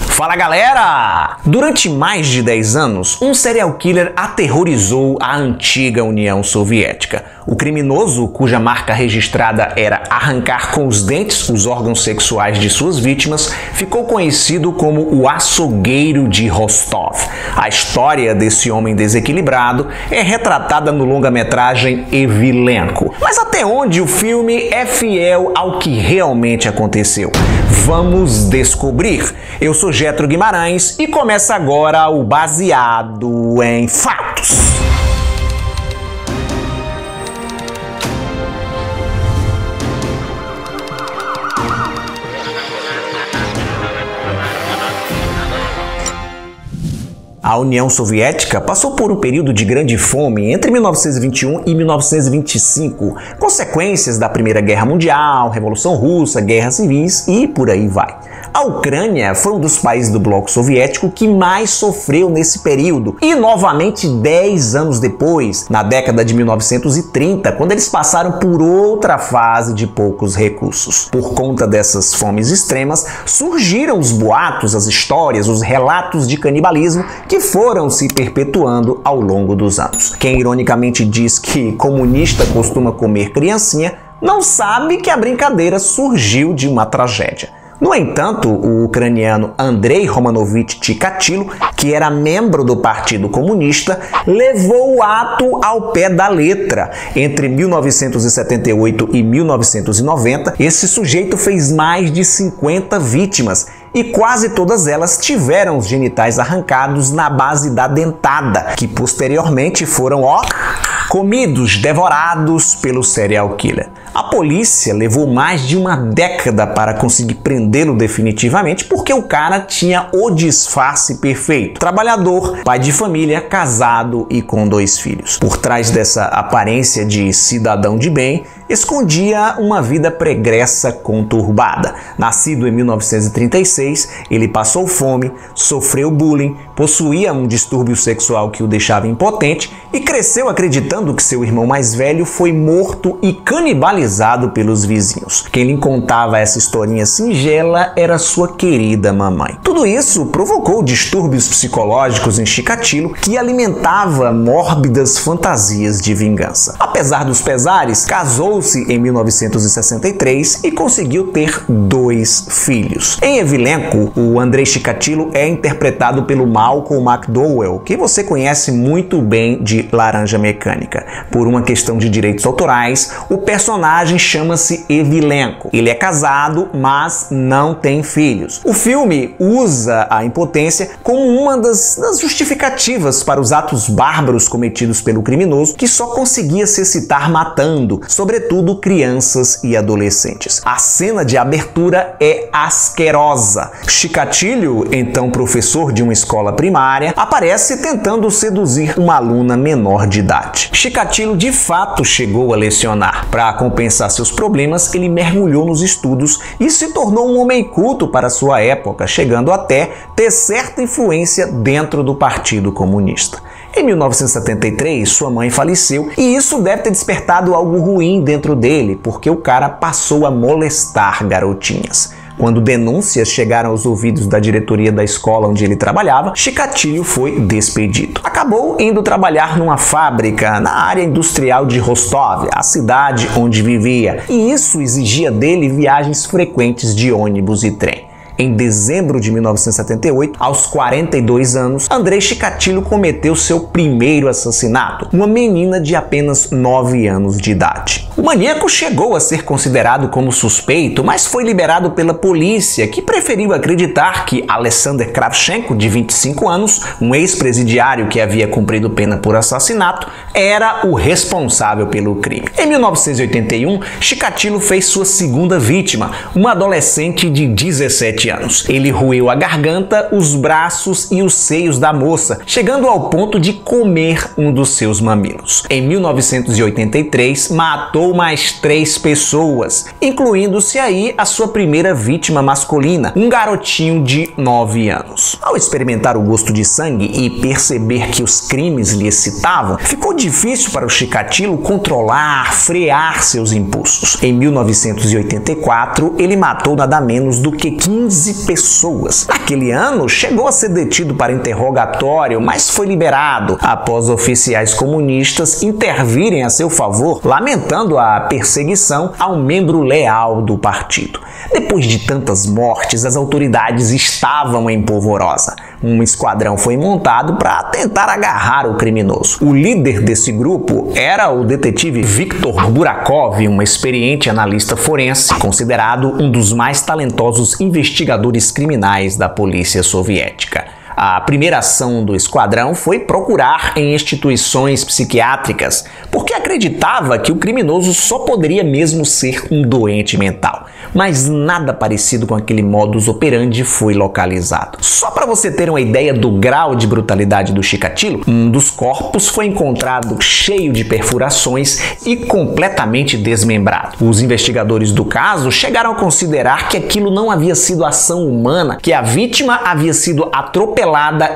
Fala galera! Durante mais de 10 anos, um serial killer aterrorizou a antiga União Soviética. O criminoso, cuja marca registrada era arrancar com os dentes os órgãos sexuais de suas vítimas, ficou conhecido como o açougueiro de Rostov. A história desse homem desequilibrado é retratada no longa-metragem Evilenko. Mas até onde o filme é fiel ao que realmente aconteceu? Vamos descobrir. Eu sou Getro Guimarães e começa agora o Baseado em Fatos. A União Soviética passou por um período de grande fome entre 1921 e 1925, consequências da Primeira Guerra Mundial, Revolução Russa, guerras civis e por aí vai. A Ucrânia foi um dos países do bloco soviético que mais sofreu nesse período e novamente 10 anos depois, na década de 1930, quando eles passaram por outra fase de poucos recursos. Por conta dessas fomes extremas, surgiram os boatos, as histórias, os relatos de canibalismo que foram se perpetuando ao longo dos anos. Quem ironicamente diz que comunista costuma comer criancinha, não sabe que a brincadeira surgiu de uma tragédia. No entanto, o ucraniano Andrei Romanovich Chikatilo, que era membro do Partido Comunista, levou o ato ao pé da letra. Entre 1978 e 1990, esse sujeito fez mais de 50 vítimas e quase todas elas tiveram os genitais arrancados na base da dentada, que posteriormente foram, comidos, devorados pelo serial killer. A polícia levou mais de uma década para conseguir prendê-lo definitivamente porque o cara tinha o disfarce perfeito. Trabalhador, pai de família, casado e com 2 filhos. Por trás dessa aparência de cidadão de bem, escondia uma vida pregressa conturbada. Nascido em 1936, ele passou fome, sofreu bullying, possuía um distúrbio sexual que o deixava impotente e cresceu acreditando que seu irmão mais velho foi morto e canibalizado pelos vizinhos. Quem lhe contava essa historinha singela era sua querida mamãe. Tudo isso provocou distúrbios psicológicos em Chikatilo, que alimentava mórbidas fantasias de vingança. Apesar dos pesares, casou-se em 1963 e conseguiu ter 2 filhos. Em Evilenko, o Andrei Chikatilo é interpretado pelo Malcolm McDowell, que você conhece muito bem de Laranja Mecânica. Por uma questão de direitos autorais, o personagem chama-se Evilenko. Ele é casado, mas não tem filhos. O filme usa a impotência como uma das justificativas para os atos bárbaros cometidos pelo criminoso, que só conseguia se excitar matando, sobretudo crianças e adolescentes. A cena de abertura é asquerosa. Chikatilo, então professor de uma escola primária, aparece tentando seduzir uma aluna menor de idade. Chikatilo de fato chegou a lecionar. Para compensar seus problemas, ele mergulhou nos estudos e se tornou um homem culto para sua época, chegando até ter certa influência dentro do Partido Comunista. Em 1973, sua mãe faleceu e isso deve ter despertado algo ruim dentro dele, porque o cara passou a molestar garotinhas. Quando denúncias chegaram aos ouvidos da diretoria da escola onde ele trabalhava, Chikatilo foi despedido. Acabou indo trabalhar numa fábrica na área industrial de Rostov, a cidade onde vivia, e isso exigia dele viagens frequentes de ônibus e trem. Em dezembro de 1978, aos 42 anos, Andrei Chikatilo cometeu seu primeiro assassinato, uma menina de apenas 9 anos de idade. O maníaco chegou a ser considerado como suspeito, mas foi liberado pela polícia, que preferiu acreditar que Alexander Kravchenko, de 25 anos, um ex-presidiário que havia cumprido pena por assassinato, era o responsável pelo crime. Em 1981, Chikatilo fez sua segunda vítima, uma adolescente de 17 anos. Ele roeu a garganta, os braços e os seios da moça, chegando ao ponto de comer um dos seus mamilos. Em 1983, matou matou mais 3 pessoas, incluindo-se aí a sua primeira vítima masculina, um garotinho de 9 anos. Ao experimentar o gosto de sangue e perceber que os crimes lhe excitavam, ficou difícil para o Chikatilo controlar, frear seus impulsos. Em 1984, ele matou nada menos do que 15 pessoas. Naquele ano, chegou a ser detido para interrogatório, mas foi liberado após oficiais comunistas intervirem a seu favor, lamentando a perseguição a um membro leal do partido. Depois de tantas mortes, as autoridades estavam em polvorosa. Um esquadrão foi montado para tentar agarrar o criminoso. O líder desse grupo era o detetive Viktor Burakov, um experiente analista forense, considerado um dos mais talentosos investigadores criminais da polícia soviética. A primeira ação do esquadrão foi procurar em instituições psiquiátricas, porque acreditava que o criminoso só poderia mesmo ser um doente mental. Mas nada parecido com aquele modus operandi foi localizado. Só para você ter uma ideia do grau de brutalidade do Chikatilo, um dos corpos foi encontrado cheio de perfurações e completamente desmembrado. Os investigadores do caso chegaram a considerar que aquilo não havia sido ação humana, que a vítima havia sido atropelada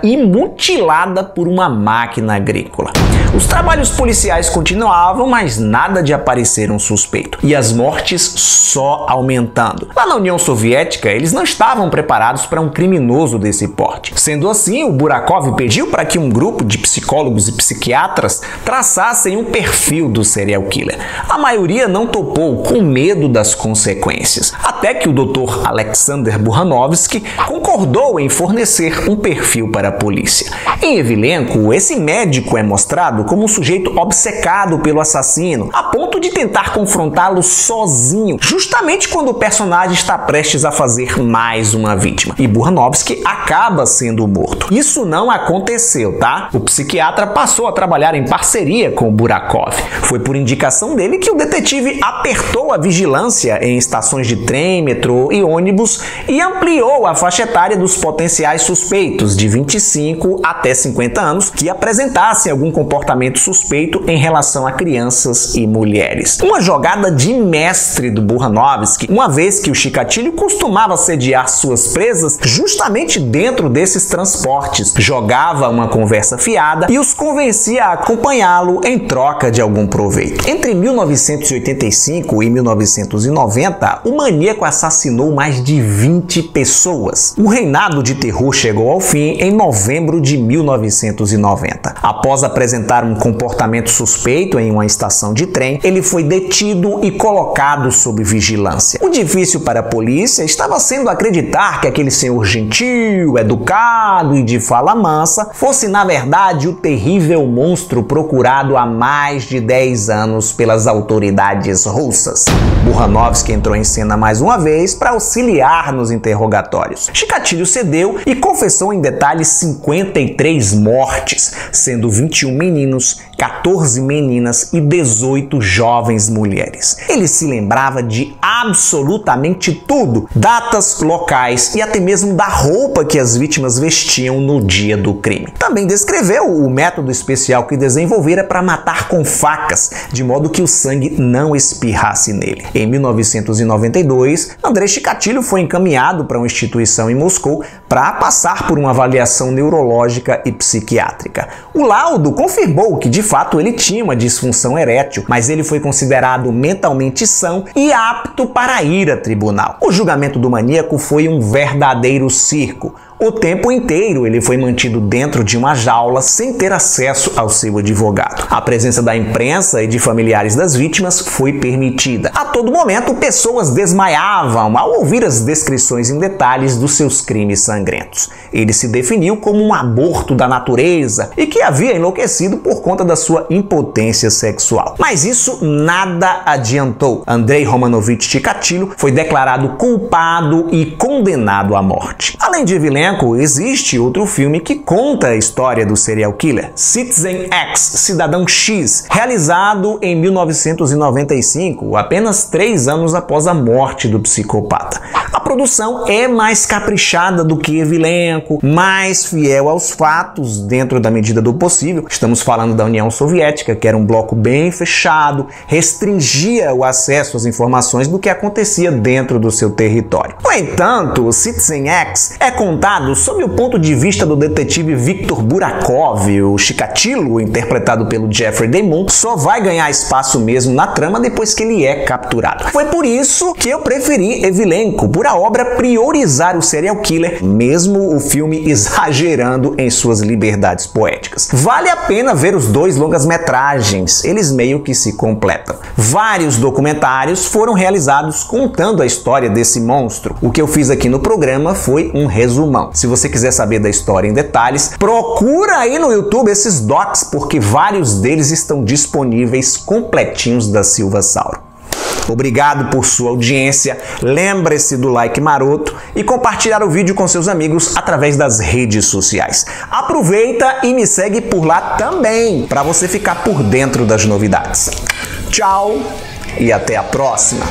e mutilada por uma máquina agrícola. Os trabalhos policiais continuavam, mas nada de aparecer um suspeito. E as mortes só aumentando. Lá na União Soviética, eles não estavam preparados para um criminoso desse porte. Sendo assim, o Burakov pediu para que um grupo de psicólogos e psiquiatras traçassem um perfil do serial killer. A maioria não topou, com medo das consequências. Até que o Dr. Alexander Burhanovsky concordou em fornecer um perfil para a polícia. Em Evilenko, esse médico é mostrado como um sujeito obcecado pelo assassino, a ponto de tentar confrontá-lo sozinho, justamente quando o personagem está prestes a fazer mais uma vítima. E Burhanovsky acaba sendo morto. Isso não aconteceu, tá? O psiquiatra passou a trabalhar em parceria com o Burakov. Foi por indicação dele que o detetive apertou a vigilância em estações de trem, metrô e ônibus e ampliou a faixa etária dos potenciais suspeitos de 25 até 50 anos que apresentassem algum comportamento suspeito em relação a crianças e mulheres. Uma jogada de mestre do Burhanovsky, uma vez que o Chikatilo costumava sediar suas presas justamente dentro desses transportes, jogava uma conversa fiada e os convencia a acompanhá-lo em troca de algum proveito. Entre 1985 e 1990, o maníaco assassinou mais de 20 pessoas. O reinado de terror chegou ao fim em novembro de 1990. Após apresentar um comportamento suspeito em uma estação de trem, ele foi detido e colocado sob vigilância. O difícil para a polícia estava sendo acreditar que aquele senhor gentil, educado e de fala mansa fosse na verdade o terrível monstro procurado há mais de 10 anos pelas autoridades russas. Burhanovsky entrou em cena mais uma vez para auxiliar nos interrogatórios. Chikatilo cedeu e confessou em detalhes 53 mortes, sendo 21 meninos, 14 meninas e 18 jovens mulheres. Ele se lembrava de absolutamente tudo, datas, locais e até mesmo da roupa que as vítimas vestiam no dia do crime. Também descreveu o método especial que desenvolvera para matar com facas, de modo que o sangue não espirrasse nele. Em 1992, Andrei Chikatilo foi encaminhado para uma instituição em Moscou para passar por uma avaliação neurológica e psiquiátrica. O laudo confirmou que de fato ele tinha uma disfunção erétil, mas ele foi considerado mentalmente são e apto para ir a tribunal. O julgamento do maníaco foi um verdadeiro circo. O tempo inteiro ele foi mantido dentro de uma jaula sem ter acesso ao seu advogado. A presença da imprensa e de familiares das vítimas foi permitida. A todo momento, pessoas desmaiavam ao ouvir as descrições em detalhes dos seus crimes sangrentos. Ele se definiu como um aborto da natureza e que havia enlouquecido por conta da sua impotência sexual. Mas isso nada adiantou. Andrei Romanovich Chikatilo foi declarado culpado e condenado à morte. Além de Evilenko, existe outro filme que conta a história do serial killer, Citizen X, Cidadão X, realizado em 1995, apenas 3 anos após a morte do psicopata. A produção é mais caprichada do que Evilenco, mais fiel aos fatos dentro da medida do possível. Estamos falando da União Soviética, que era um bloco bem fechado, restringia o acesso às informações do que acontecia dentro do seu território. No entanto, Citizen X é contado sob o ponto de vista do detetive Viktor Burakov. O Chikatilo, interpretado pelo Jeffrey Demun, só vai ganhar espaço mesmo na trama depois que ele é capturado. Foi por isso que eu preferi Evilenco, por a obra priorizar o serial killer, mesmo o filme exagerando em suas liberdades poéticas. Vale a pena ver os dois longas-metragens, eles meio que se completam. Vários documentários foram realizados contando a história desse monstro. O que eu fiz aqui no programa foi um resumão. Se você quiser saber da história em detalhes, procura aí no YouTube esses docs, porque vários deles estão disponíveis completinhos da Silva Sauro. Obrigado por sua audiência, lembre-se do like maroto e compartilhar o vídeo com seus amigos através das redes sociais. Aproveita e me segue por lá também, para você ficar por dentro das novidades. Tchau e até a próxima!